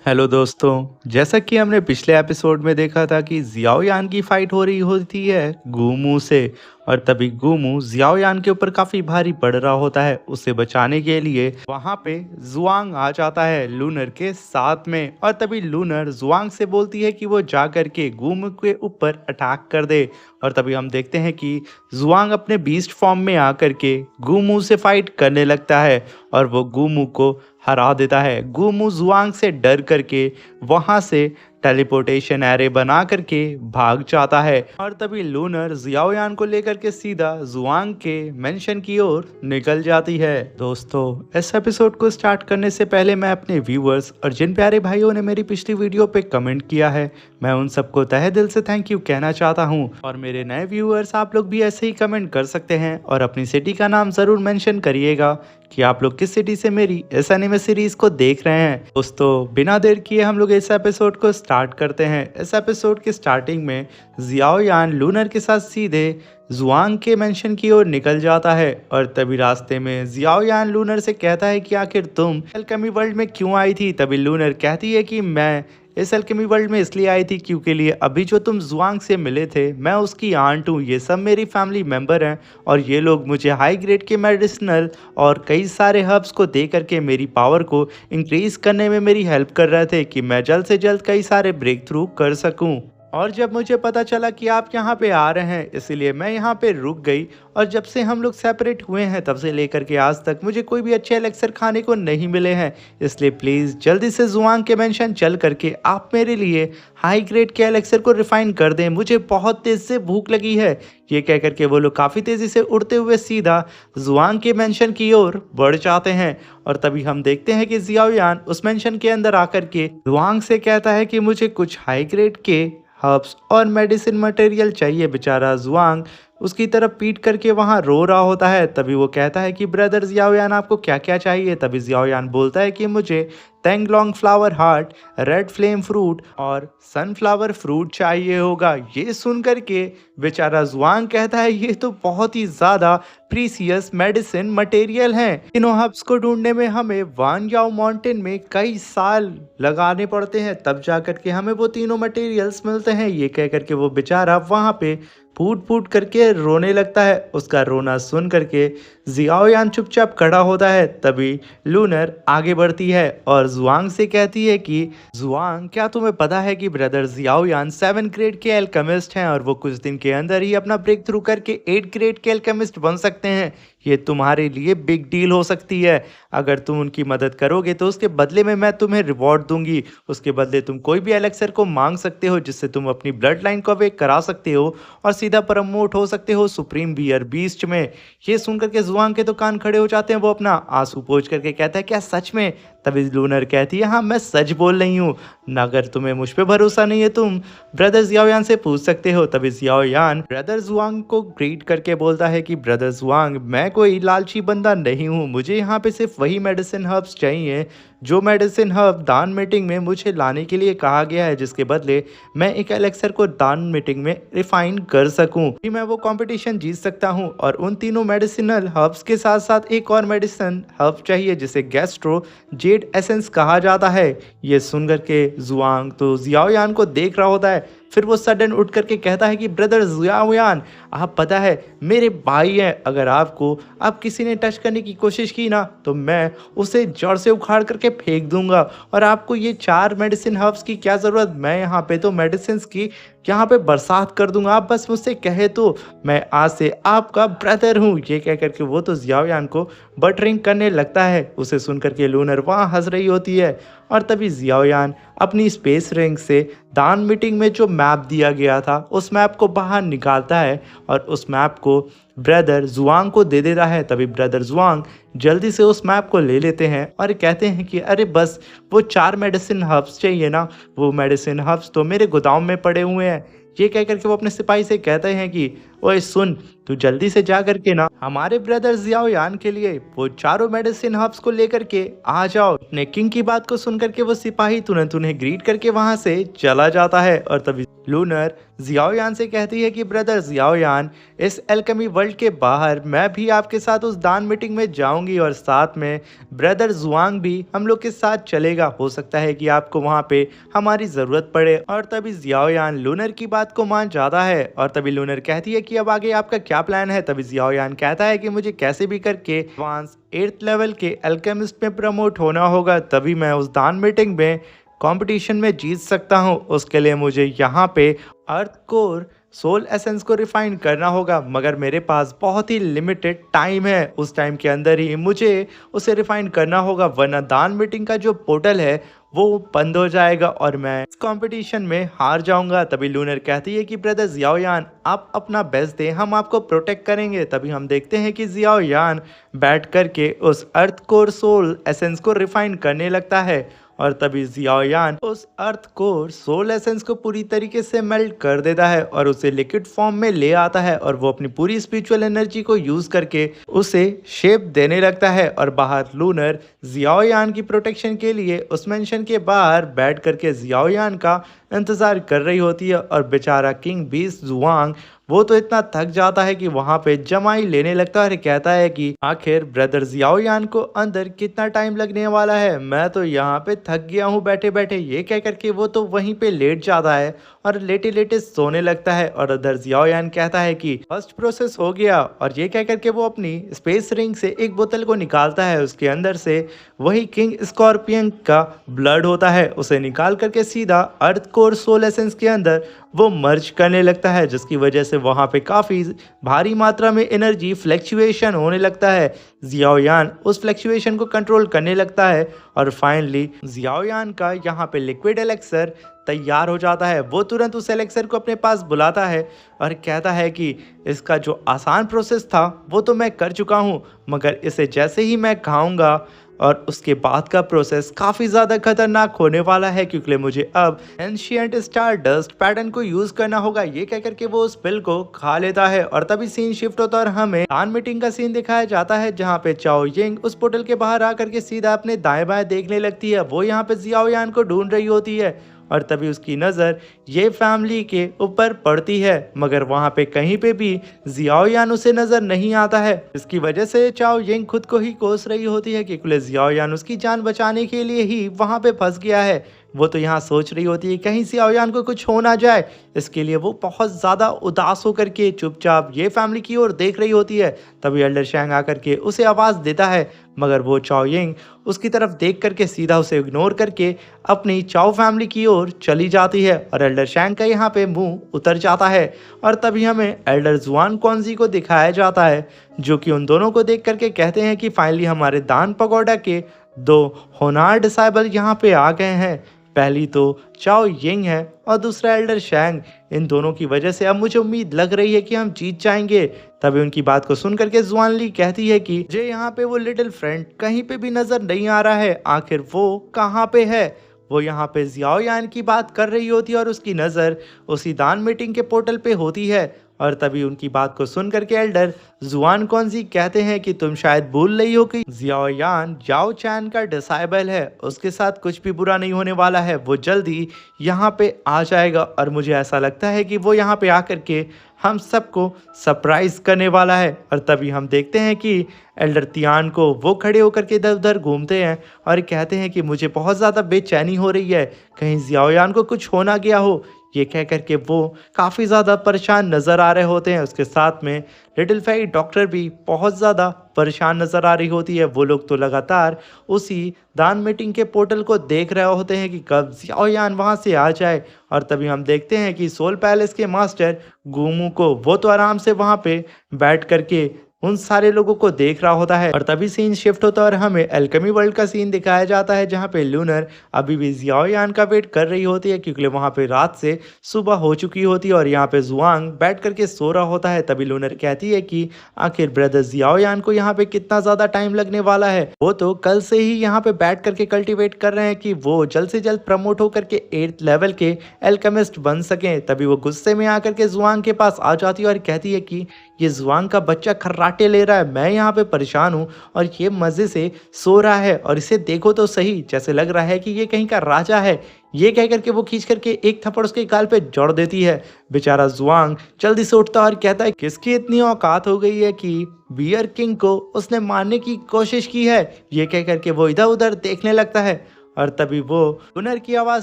Hello दोस्तों। जैसा कि हमने पिछले एपिसोड में देखा था कि जियाओ यान की फाइट हो रही होती है गूमू से। और तभी गूमू जियाओ यान के ऊपर काफी भारी पड़ रहा होता है। उसे बचाने के लिए वहां पे जुआंग आ जाता है लूनर के साथ में। और तभी लूनर जुआंग से बोलती है कि वो जा करके गूमू के ऊपर अटैक कर दे। और तभी हम देखते हैं कि जुआंग अपने बीस्ट फॉर्म में आकर के गूमू से फाइट करने लगता है और वो गूमू को हरा देता है। गूमू जुआंग से डर करके वहां से टेलीपोर्टेशन एरे बना करके भाग जाता है। और तभी लूनर जियाओयान को लेकर के सीधा जुआंग के मेंशन की ओर निकल जाती है। दोस्तों, इस एपिसोड को स्टार्ट करने से पहले मैं अपने व्यूअर्स और जिन प्यारे भाइयों ने मेरी पिछली वीडियो पे कमेंट किया है, मैं उन सबको तहे दिल से थैंक यू कहना चाहता हूँ। और मेरे नए व्यूअर्स, आप लोग भी ऐसे ही कमेंट कर सकते हैं और अपनी सिटी का नाम जरूर मेंशन करिएगा कि आप लोग किस सिटी से मेरी इस एनिमे सीरीज को देख रहे हैं। दोस्तों, बिना देर किए हम लोग इस एपिसोड को स्टार्ट करते हैं। इस एपिसोड के स्टार्टिंग में जियाओ यान लूनर के साथ सीधे जुआंग के मेंशन की ओर निकल जाता है। और तभी रास्ते में जियाओ यान लूनर से कहता है कि आखिर तुम एल्केमी वर्ल्ड में क्यों आई थी। तभी लूनर कहती है कि मैं इस एल्केमी वर्ल्ड में इसलिए आई थी क्योंकि लिए अभी जो तुम जुआंग से मिले थे, मैं उसकी आंट हूँ। ये सब मेरी फैमिली मेंबर हैं और ये लोग मुझे हाई ग्रेड के मेडिसिनल और कई सारे हर्ब्स को दे करके मेरी पावर को इंक्रीज करने में मेरी हेल्प कर रहे थे कि मैं जल्द से जल्द कई सारे ब्रेक थ्रू कर सकूं। और जब मुझे पता चला कि आप यहाँ पे आ रहे हैं, इसलिए मैं यहाँ पे रुक गई। और जब से हम लोग सेपरेट हुए हैं तब से लेकर के आज तक मुझे कोई भी अच्छे एलेक्सर खाने को नहीं मिले हैं। इसलिए प्लीज़ जल्दी से जुआंग के मेंशन चल करके आप मेरे लिए हाई ग्रेड के एलेक्सर को रिफाइन कर दें, मुझे बहुत तेज़ से भूख लगी है। ये कह करके वो लोग काफ़ी तेज़ी से उड़ते हुए सीधा जुआंग के मेंशन की ओर बढ़ जाते हैं। और तभी हम देखते हैं कि जियाओयान उस मेंशन के अंदर आकर के जुआंग से कहता है कि मुझे कुछ हाई ग्रेड के हर्ब्स और मेडिसिन मटेरियल चाहिए। बेचारा जुआंग उसकी तरफ पीट करके वहाँ रो रहा होता है। तभी वो कहता है कि ब्रदर जियाओयान, आपको क्या क्या चाहिए। तभी जियाओयान बोलता है कि मुझे तेंगलोंग flower heart, red flame fruit और सनफ्लावर फ्रूट चाहिए होगा। ये सुन करके बेचारा जुआंग कहता है ये तो बहुत ही ज़्यादा प्रीसियस मेडिसिन मटेरियल हैं। इन हब्स को ढूंढने में हमें वान याओ माउंटेन में कई साल लगाने पड़ते हैं, तब जा करके हमें वो तीनों मटेरियल्स मिलते हैं। ये कह करके वो बेचारा वहाँ पे फूट फूट करके रोने लगता है। उसका रोना सुन करके जियाओयान चुपचाप खड़ा होता है। तभी लूनर आगे बढ़ती है और जुआंग से कहती है कि जुआंग, क्या तुम्हें पता है कि ब्रदर जियाओयान 7 ग्रेड के एल्केमिस्ट हैं और वो कुछ दिन के अंदर ही अपना ब्रेक थ्रू करके 8 ग्रेड के एल्केमिस्ट बन सकते हैं। ये तुम्हारे लिए बिग डील हो सकती है। अगर तुम उनकी मदद करोगे तो उसके बदले में मैं तुम्हें रिवॉर्ड दूंगी। उसके बदले तुम कोई भी एलेक्सर को मांग सकते हो जिससे तुम अपनी ब्लड लाइन को अवेक करा सकते हो और सीधा प्रमोट हो सकते हो सुप्रीम बियर बीस्ट में। ये सुनकर के जुआंग के तो कान खड़े हो जाते हैं। वो अपना आंसू पोंछ करके कहता है, क्या सच में। तभी लूनर कहती है, हाँ मैं सच बोल रही हूँ। अगर तुम्हें मुझ पे भरोसा नहीं है तुम ब्रदर जियाओयान से पूछ सकते हो। तभी जियाओयान ब्रदर जुआंग को ग्रीट करके बोलता है कि ब्रदर जुआंग, मैं कोई लालची बंदा नहीं हूँ। मुझे यहाँ पे सिर्फ वही मेडिसिन हर्ब्स चाहिए जो मेडिसिन हर्ब दान मीटिंग में मुझे लाने के लिए कहा गया है, जिसके बदले मैं एक एलेक्सर को दान मीटिंग में रिफाइन कर सकूं कि मैं वो कंपटीशन जीत सकता हूं। और उन तीनों मेडिसिनल हर्ब्स के साथ साथ एक और मेडिसिन हर्ब चाहिए जिसे गैस्ट्रो जेड एसेंस कहा जाता है। ये सुनकर के जुआंग तो जियाओयान को देख रहा होता है। फिर वो सडन उठ करके कहता है कि ब्रदर जियाओयान, आप पता है मेरे भाई हैं, अगर आप किसी ने टच करने की कोशिश की ना तो मैं उसे जड़ से उखाड़ करके फेंक दूंगा। और आपको ये 4 मेडिसिन हर्ब्स की क्या ज़रूरत, मैं यहाँ पे तो मेडिसिन की यहाँ पे बरसात कर दूंगा। आप बस मुझसे कहे तो मैं आज से आपका ब्रदर हूँ। ये कह करके वो तो जियाओयान को बटरिंग करने लगता है। उसे सुन करके लूनर वहाँ हंस रही होती है। और तभी जियाओयान अपनी स्पेस रिंग से दान मीटिंग में जो मैप दिया गया था उस मैप को बाहर निकालता है और उस मैप को ब्रदर जुआंग को दे देता है। तभी ब्रदर जुआंग जल्दी से उस मैप को ले लेते हैं और कहते हैं कि अरे बस वो 4 मेडिसिन हर्ब्स चाहिए ना, वो मेडिसिन हर्ब्स तो मेरे गोदाम में पड़े हुए हैं। ये कह करके वो अपने सिपाही से कहते हैं कि ओए सुन, तू जल्दी से जा करके ना हमारे ब्रदर जियाओ यान के लिए वो चारों मेडिसिन हर्ब्स को लेकर के आ जाओ। अपने किंग की बात को सुन करके वो सिपाही तुरंत उन्हें ग्रीट करके वहां से चला जाता है और तभी लूनर जियाओ यान से कहती है कि ब्रदर जियाओ यान, इस एल्केमी वर्ल्ड के बाहर मैं भी आपके साथ उस दान मीटिंग में जाऊंगी और साथ में ब्रदर जुआंग भी हम लोग के साथ चलेगा। हो सकता है कि आपको वहां पे हमारी जरूरत पड़े। और तभी जियाओ यान लूनर की बात को मान जाता है और तभी लूनर कहती है कि अब आगे आपका क्या प्लान है। तभी जियाओ यान कहता है कि मुझे कैसे भी करके एडवांस 8th लेवल के एल्केमिस्ट में प्रमोट होना होगा, तभी मैं उस दान मीटिंग में कंपटीशन में जीत सकता हूँ। उसके लिए मुझे यहाँ पे अर्थ कोर सोल एसेंस को रिफाइन करना होगा, मगर मेरे पास बहुत ही लिमिटेड टाइम है। उस टाइम के अंदर ही मुझे उसे रिफाइन करना होगा, वरना दान मीटिंग का जो पोर्टल है वो बंद हो जाएगा और मैं इस कंपटीशन में हार जाऊंगा। तभी लूनर कहती है कि ब्रदर जियाओ यान, आप अपना बेस्ट दें, हम आपको प्रोटेक्ट करेंगे। तभी हम देखते हैं कि जियाओ यान बैठ करके उस अर्थ कोर सोल एसेंस को रिफाइन करने लगता है और तभी जियाओ यान उस अर्थ कोर सोल एसेंस को पूरी तरीके से मेल्ट कर देता है और उसे लिक्विड फॉर्म में ले आता है और वो अपनी पूरी स्पिरिचुअल एनर्जी को यूज करके उसे शेप देने लगता है। और बाहर लूनर जियाओ यान की प्रोटेक्शन के लिए उस मेंशन के बाहर बैठ करके जियाओ यान का इंतजार कर रही होती है और बेचारा किंग बीस जुआंग वो तो इतना थक जाता है कि वहां पे जमाई लेने लगता है और कहता है कि आखिर ब्रदर जियाओ यान को अंदर कितना टाइम लगने वाला है, मैं तो यहाँ पे थक गया हूँ बैठे बैठे। ये कह करके वो तो वहीं पे लेट जाता है और लेटे लेटे सोने लगता है और उधर जियाओ यान कहता है कि फर्स्ट प्रोसेस हो गया। और ये कह करके वो अपनी स्पेस रिंग से एक बोतल को निकालता है, उसके अंदर से वही किंग स्कॉर्पियन का ब्लड होता है, उसे निकाल करके सीधा अर्थ कोर सोल एसेंस के अंदर वो मर्ज करने लगता है, जिसकी वजह से वहां पे काफी भारी मात्रा में एनर्जी फ्लैक्चुएशन होने लगता है। जियाओ यान उस फ्लैक्चुएशन को कंट्रोल करने लगता है और फाइनली जियाओ यान का यहाँ पे लिक्विड एलेक्सर तैयार हो जाता है। वो तुरंत उस एलेक्सर को अपने पास बुलाता है और कहता है कि इसका जो आसान प्रोसेस था वो तो मैं कर चुका हूँ, मगर इसे जैसे ही मैं खाऊंगा और उसके बाद का प्रोसेस काफ़ी ज़्यादा खतरनाक होने वाला है, क्योंकि मुझे अब एंशियंट स्टार डस्ट पैटर्न को यूज़ करना होगा। ये कह करके वो उस पिल को खा लेता है और तभी सीन शिफ्ट होता है और हमें दान मीटिंग का सीन दिखाया जाता है, जहाँ पे चाओ यिंग उस पोर्टल के बाहर आकर के सीधा अपने दाएं बाएं देखने लगती है। वो यहाँ पे जियाओ यान को ढूंढ रही होती है और तभी उसकी नज़र ये फैमिली के ऊपर पड़ती है, मगर वहाँ पे कहीं पे भी जियाओ यान उसे नज़र नहीं आता है। इसकी वजह से चाओ यिंग खुद को ही कोस रही होती है कि जियाओ यान उसकी जान बचाने के लिए ही वहाँ पे फंस गया है। वो तो यहाँ सोच रही होती है कहीं जियाओ यान को कुछ हो ना जाए, इसके लिए वो बहुत ज़्यादा उदास होकर के चुपचाप ये फैमिली की ओर देख रही होती है। तभी एल्डर शैंग आकर के उसे आवाज़ देता है, मगर वो चाओ यिंग उसकी तरफ देख करके सीधा उसे इग्नोर करके अपनी चाओ फैमिली की ओर चली जाती है और एल्डर शैंग का यहाँ पे मुंह उतर जाता है। और तभी हमें एल्डर जुआन कौनजी को दिखाया जाता है, जो कि उन दोनों को देख करके कहते हैं कि फाइनली हमारे दान पगोडा के दो होनार डिसाइबल यहाँ पे आ गए हैं। पहली तो चाओ यिंग है और दूसरा एल्डर शैंग। इन दोनों की वजह से अब मुझे उम्मीद लग रही है कि हम जीत जाएंगे। तभी उनकी बात को सुन करके जुआन ली कहती है कि मुझे यहाँ पे वो लिटिल फ्रेंड कहीं पे भी नजर नहीं आ रहा है, आखिर वो कहाँ पे है। वो यहाँ पे जियाओ यान की बात कर रही होती है और उसकी नज़र उसी दान मीटिंग के पोर्टल पे होती है। और तभी उनकी बात को सुन करके एल्डर जुआन कौनजी कहते हैं कि तुम शायद भूल रही हो कि जियाओ यान जाओ चैन का डिसाइबल है, उसके साथ कुछ भी बुरा नहीं होने वाला है, वो जल्दी यहाँ पे आ जाएगा। और मुझे ऐसा लगता है कि वो यहाँ पे आकर के हम सबको सरप्राइज करने वाला है। और तभी हम देखते हैं कि एल्डर तियान को वो खड़े होकर के इधर उधर घूमते हैं और कहते हैं कि मुझे बहुत ज़्यादा बेचैनी हो रही है, कहीं जियाओ यान को कुछ हो ना गया हो। ये कह करके वो काफ़ी ज़्यादा परेशान नज़र आ रहे होते हैं। उसके साथ में लिटिल फेरी डॉक्टर भी बहुत ज़्यादा परेशान नज़र आ रही होती है। वो लोग तो लगातार उसी दान मीटिंग के पोर्टल को देख रहे होते हैं कि कब जियाओ यान वहाँ से आ जाए। और तभी हम देखते हैं कि सोल पैलेस के मास्टर गुमू को वो तो आराम से वहाँ पे बैठ करके उन सारे लोगों को देख रहा होता है और तभी सीन शिफ्ट होता है और हमें एल्केमी वर्ल्ड का सीन दिखाया जाता है जहाँ पे लूनर अभी भी जियाओ यान का वेट कर रही होती है क्योंकि वहाँ पे रात से सुबह हो चुकी होती है और यहाँ पे जुआंग बैठ करके सो रहा होता है। तभी लूनर कहती है कि आखिर ब्रदर जियाओ यान को यहाँ पे कितना ज्यादा टाइम लगने वाला है, वो तो कल से ही यहाँ पे बैठ करके कल्टीवेट कर रहे हैं कि वो जल्द से जल्द प्रमोट होकर के 8th लेवल के एल्केमिस्ट बन सके। तभी वो गुस्से में आकर के जुआंग के पास आ जाती है और कहती है कि ये जुआंग का बच्चा खर्राटे ले रहा है, मैं यहाँ पे परेशान हूँ और ये मजे से सो रहा है और इसे देखो तो सही, जैसे लग रहा है कि ये कहीं का राजा है। ये कह करके वो खींच करके एक थप्पड़ उसके गाल पे जड़ देती है। बेचारा जुआंग जल्दी से उठता है और कहता है किसकी इतनी औकात हो गई है कि बियर किंग को उसने मारने की कोशिश की है। ये कह करके वो इधर उधर देखने लगता है और तभी वो लूनर की आवाज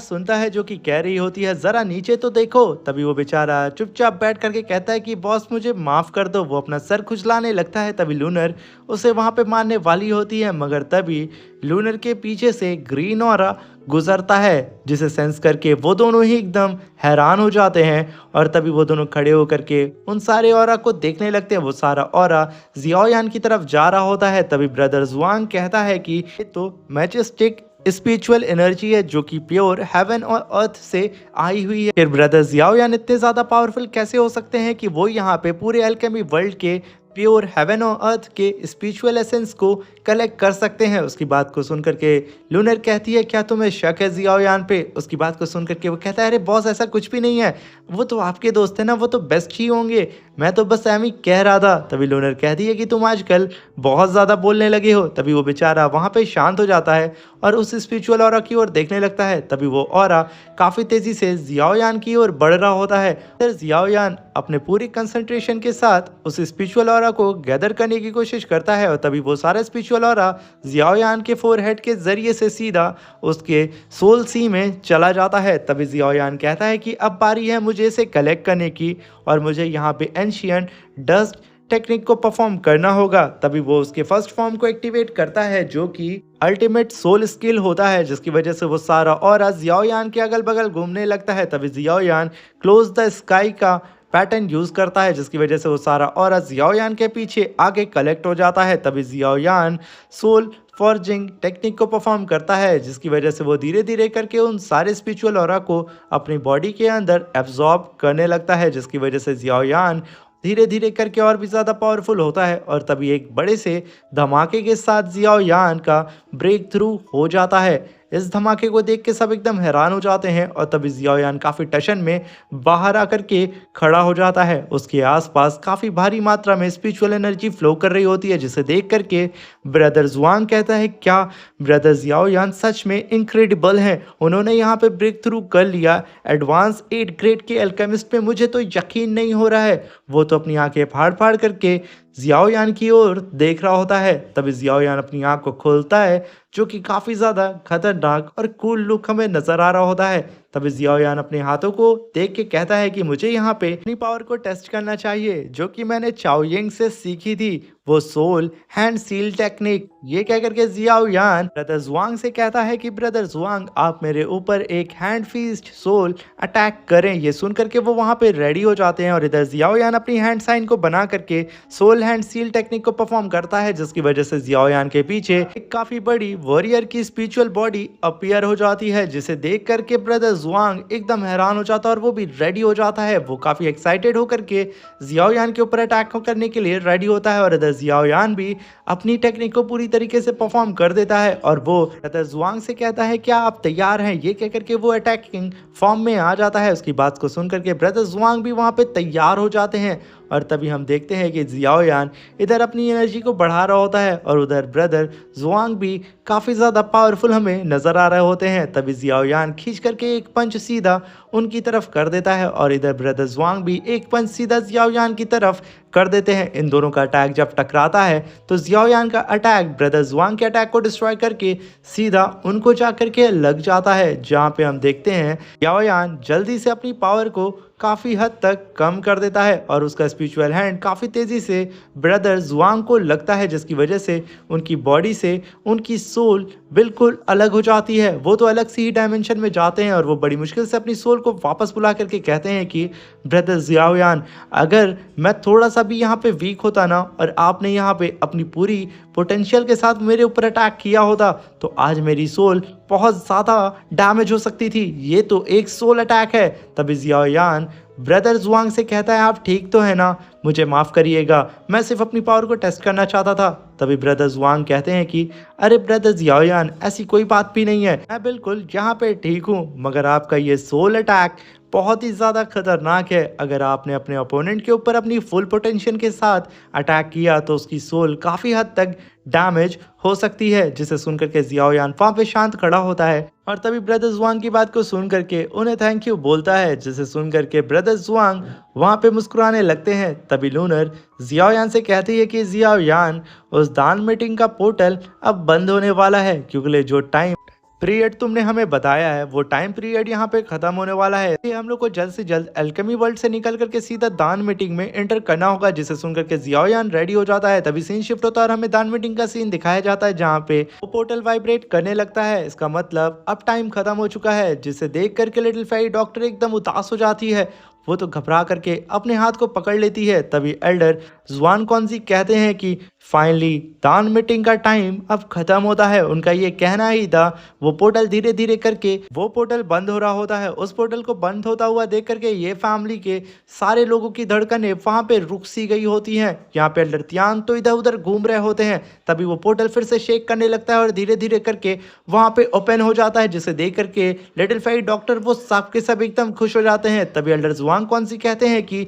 सुनता है जो कि कह रही होती है जरा नीचे तो देखो। तभी वो बेचारा चुपचाप बैठ करके कहता है कि बॉस मुझे माफ कर दो। वो अपना सर खुजलाने लगता है। तभी लूनर उसे वहां पे मारने वाली होती है मगर तभी लूनर के पीछे से ग्रीन ऑरा गुजरता है जिसे सेंस करके वो दोनों ही एकदम हैरान हो जाते हैं और तभी वो दोनों खड़े होकर के उन सारे ऑरा को देखने लगते हैं। वो सारा ऑरा जियाओ यान की तरफ जा रहा होता है। तभी ब्रदर जुआंग कहता है कि ये तो मैजेस्टिक स्पिरिचुअल एनर्जी है जो कि प्योर हेवन और अर्थ से आई हुई है। फिर ब्रदर जियाओ यान इतने ज्यादा पावरफुल कैसे हो सकते हैं कि वो यहाँ पे पूरे एल्केमी वर्ल्ड के प्योर हेवन और अर्थ के स्पिरिचुअल एसेंस को कलेक्ट कर सकते हैं। उसकी बात को सुन करके लूनर कहती है क्या तुम्हें शक है जियाओ यान पे। उसकी बात को सुन करके वो कहता है अरे बॉस ऐसा कुछ भी नहीं है, वो तो आपके दोस्त है ना, वो तो बेस्ट ही होंगे, मैं तो बस एमी कह रहा था। तभी लूनर कहती है कि तुम आजकल बहुत ज़्यादा बोलने लगे हो। तभी वो बेचारा वहाँ पे शांत हो जाता है और उस स्पिरिचुअल ऑरा की ओर देखने लगता है। तभी वो ऑरा काफ़ी तेज़ी से जियाओ यान की ओर बढ़ रहा होता है। फिर जियाओ यान अपने पूरी कंसंट्रेशन के साथ उस स्पिरिचुअल ऑरा को गैदर करने की कोशिश करता है और तभी वो सारा स्पिरिचुअल ऑरा जियाओ यान के फोरहेड के जरिए से सीधा उसके सोल सी में चला जाता है। तभी जियाओ यान कहता है कि अब बारी है मुझे इसे कलेक्ट करने की और मुझे यहाँ पे एंशियंट डस्ट टेक्निक को परफॉर्म करना होगा। तभी वो उसके फर्स्ट फॉर्म को एक्टिवेट करता है जो कि अल्टीमेट सोल स्किल होता है जिसकी वजह से वो सारा ऑरा जियाओ यान के अगल बगल घूमने लगता है। तभी जियाओ यान क्लोज द स्काई का पैटर्न यूज करता है जिसकी वजह से वो सारा ऑरा जियाओ यान के पीछे आगे कलेक्ट हो जाता है। तभी जियाओ यान सोल फॉर्जिंग टेक्निक को परफॉर्म करता है जिसकी वजह से वो धीरे धीरे करके उन सारे स्पिरिचुअल ऑरा को अपनी बॉडी के अंदर एब्जॉर्ब करने लगता है जिसकी वजह से जियाओ यान धीरे धीरे करके और भी ज़्यादा पावरफुल होता है और तभी एक बड़े से धमाके के साथ जियाओ यान का ब्रेक थ्रू हो जाता है। इस धमाके को देख के सब एकदम हैरान हो जाते हैं और तभी जियाओ यान काफ़ी टशन में बाहर आकर के खड़ा हो जाता है। उसके आसपास काफ़ी भारी मात्रा में स्पिरिचुअल एनर्जी फ्लो कर रही होती है जिसे देख करके ब्रदर जुआंग कहता है क्या ब्रदर जियाओ यान सच में इनक्रेडिबल हैं, उन्होंने यहाँ पे ब्रेक थ्रू कर लिया एडवांस 8 ग्रेड के एल्केमिस्ट पे, मुझे तो यकीन नहीं हो रहा है। वो तो अपनी आंखें फाड़ फाड़ करके जियाओ यान की ओर देख रहा होता है। तभी जियाओ यान अपनी आंख को खोलता है जो कि काफ़ी ज़्यादा खतरनाक और कूल लुक हमें नज़र आ रहा होता है। तभी जियाओ यान अपने हाथों को देख के कहता है कि मुझे यहाँ पे अपनी पावर को टेस्ट करना चाहिए जो कि मैंने चाओ यिंग से सीखी थी, वो सोल हैंड सील टेक्निक। ये कह करके जियाओ यान ब्रदर जुआंग से कहता है कि ब्रदर जुआंग आप मेरे ऊपर एक हैंड फीस्ट सोल अटैक करें। ये सुन करके वो वहाँ पे रेडी हो जाते हैं और इधर जियाओ यान अपनी हैंड साइन को बना करके सोल हैंड सील टेक्निक को परफॉर्म करता है जिसकी वजह से जियाओ यान के पीछे एक काफी बड़ी वॉरियर की स्पिरिचुअल बॉडी अपीयर हो जाती है जिसे देख करके ब्रदर जुआंग एकदम हैरान हो जाता है और वो भी रेडी हो जाता है। वो काफी एक्साइटेड होकर के जियाओ यान के ऊपर अटैक करने के लिए रेडी होता है और इधर जियाओ यान भी अपनी टेक्निक को पूरी तरीके से परफॉर्म कर देता है और वो ब्रदर जुआंग से कहता है क्या आप तैयार हैं। ये कह करके वो अटैकिंग फॉर्म में आ जाता है। उसकी बात को सुन करके ब्रदर जुआंग भी वहाँ पे तैयार हो जाते हैं और तभी हम देखते हैं कि जियाओ यान इधर अपनी एनर्जी को बढ़ा रहा होता है और उधर ब्रदर जुआंग भी काफ़ी ज़्यादा पावरफुल हमें नज़र आ रहे होते हैं। तभी जियाओ यान खींच करके एक पंच सीधा उनकी तरफ कर देता है और इधर ब्रदर जुआंग भी एक पंच सीधा जियाओ यान की तरफ कर देते हैं। इन दोनों का अटैक जब टकराता है तो जियाओ यान का अटैक ब्रदर जुआंग के अटैक को डिस्ट्रॉय करके सीधा उनको जा करके लग जाता है, जहाँ पे हम देखते हैं जियाओ यान जल्दी से अपनी पावर को काफ़ी हद तक कम कर देता है और उसका स्पिरिचुअल हैंड काफ़ी तेज़ी से ब्रदर जुआंग को लगता है, जिसकी वजह से उनकी बॉडी से उनकी सोल बिल्कुल अलग हो जाती है। वो तो अलग सी ही डायमेंशन में जाते हैं और वो बड़ी मुश्किल से अपनी सोल को वापस बुला करके कहते हैं कि ब्रदर ज़ियाओयान, अगर मैं थोड़ा सा भी यहाँ पे वीक होता ना और आपने यहाँ पे अपनी पूरी पोटेंशियल के साथ मेरे ऊपर अटैक किया होता तो आज मेरी सोल बहुत ज़्यादा डैमेज हो सकती थी। ये तो एक सोल अटैक है। तभी ज़ियाओयान ब्रदर जुआंग से कहता है, आप ठीक तो है ना, मुझे माफ़ करिएगा, मैं सिर्फ अपनी पावर को टेस्ट करना चाहता था। तभी ब्रदर जुआंग कहते हैं कि अरे ब्रदर ज़ियाओयान, ऐसी कोई बात भी नहीं है, मैं बिल्कुल यहाँ पे ठीक हूँ, मगर आपका ये सोल अटैक बहुत ही ज़्यादा खतरनाक है। अगर आपने अपने ओपोनेंट के ऊपर अपनी फुल पोटेंशियल के साथ अटैक किया तो उसकी सोल काफ़ी हद तक डैमेज हो सकती है। जिसे सुनकर के ज़ियाओयान वहाँ पे शांत खड़ा होता है और तभी ब्रदर जुआंग की बात को सुन करके उन्हें थैंक यू बोलता है। जिसे सुन करके ब्रदर जुआंग वहाँ पे मुस्कुराने लगते हैं। तभी लूनर ज़ियाओयान से कहती है कि ज़ियाओयान, उस दान मीटिंग का पोर्टल अब बंद होने वाला है, क्योंकि जो टाइम पीरियड तुमने हमें बताया है वो टाइम पीरियड यहाँ पे खत्म होने वाला है। ये हम लोग को जल्द से जल्द अल्केमी वर्ल्ड से निकल करके सीधा दान मीटिंग में एंटर करना होगा। जिसे सुनकर के ज़ियाओयान रेडी हो जाता है। तभी सीन शिफ्ट होता है और हमें दान मीटिंग का सीन दिखाया जाता है जहाँ पे वो पोर्टल वाइब्रेट करने लगता है। इसका मतलब अब टाइम खत्म हो चुका है। जिसे देख करके लिटिल फेरी डॉक्टर एकदम उदास हो जाती है। वो तो घबरा करके अपने हाथ को पकड़ लेती है। तभी एल्डर जुआन कौनसी कहते हैं कि फाइनली दान मीटिंग का टाइम अब खत्म होता है। उनका ये कहना ही था। वो पोर्टल धीरे धीरे करके वो पोर्टल बंद हो रहा होता है। उस पोर्टल को बंद होता हुआ देख करके ये फैमिली के सारे लोगों की धड़कनें वहां पे रुक सी गई होती हैं। यहाँ पे एल्डर तियान तो इधर उधर घूम रहे होते हैं। तभी वो पोर्टल फिर से शेक करने लगता है और धीरे धीरे करके वहां पे ओपन हो जाता है। जिसे देख करके लिटिल फेरी डॉक्टर वो सब के सब एकदम खुश हो जाते हैं। तभी एल्डर जुआंग कौनसी कहते हैं कि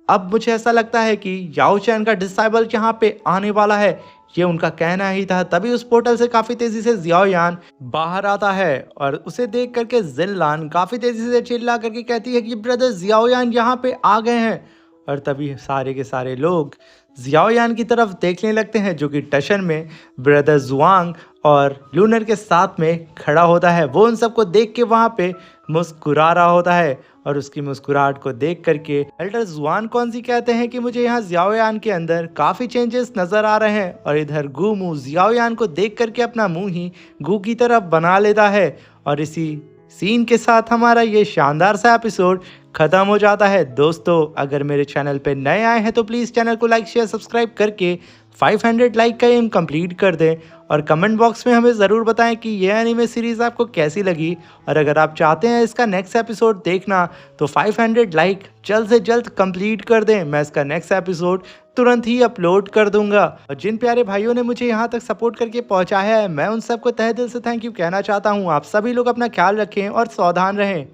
अब मुझे ऐसा लगता है कि याओ चैन का डिसाइबल यहाँ पे आने वाला है। ये उनका कहना ही था। तभी उस पोर्टल से काफी तेजी से ज़ियाओयान बाहर आता है और उसे देख करके जिनलान काफी तेजी से चिल्ला करके कहती है कि ब्रदर ज़ियाओयान यहाँ पे आ गए हैं। और तभी सारे के सारे लोग ज़ियाओयान की तरफ देखने लगते हैं, जो कि टशन में ब्रदर जुआंग और लूनर के साथ में खड़ा होता है। वो उन सबको देख के वहाँ पे मुस्कुरा रहा होता है और उसकी मुस्कुराहट को देख करके एल्डर जुआन कौनसी कहते हैं कि मुझे यहाँ ज़ियाओयान के अंदर काफ़ी चेंजेस नज़र आ रहे हैं। और इधर गूमू ज़ियाओयान को देख करके अपना मुंह ही गू की तरफ बना लेता है। और इसी सीन के साथ हमारा ये शानदार सा एपिसोड खत्म हो जाता है। दोस्तों, अगर मेरे चैनल पे नए आए हैं तो प्लीज़ चैनल को लाइक शेयर सब्सक्राइब करके 500 लाइक का एम कंप्लीट कर दें और कमेंट बॉक्स में हमें ज़रूर बताएं कि ये एनीमे सीरीज़ आपको कैसी लगी। और अगर आप चाहते हैं इसका नेक्स्ट एपिसोड देखना तो 500 लाइक जल्द से जल्द कंप्लीट कर दें। मैं इसका नेक्स्ट एपिसोड तुरंत ही अपलोड कर दूंगा। और जिन प्यारे भाइयों ने मुझे यहाँ तक सपोर्ट करके पहुँचाया है, मैं उन सबको तहे दिल से थैंक यू कहना चाहता हूँ। आप सभी लोग अपना ख्याल रखें और सावधान रहें।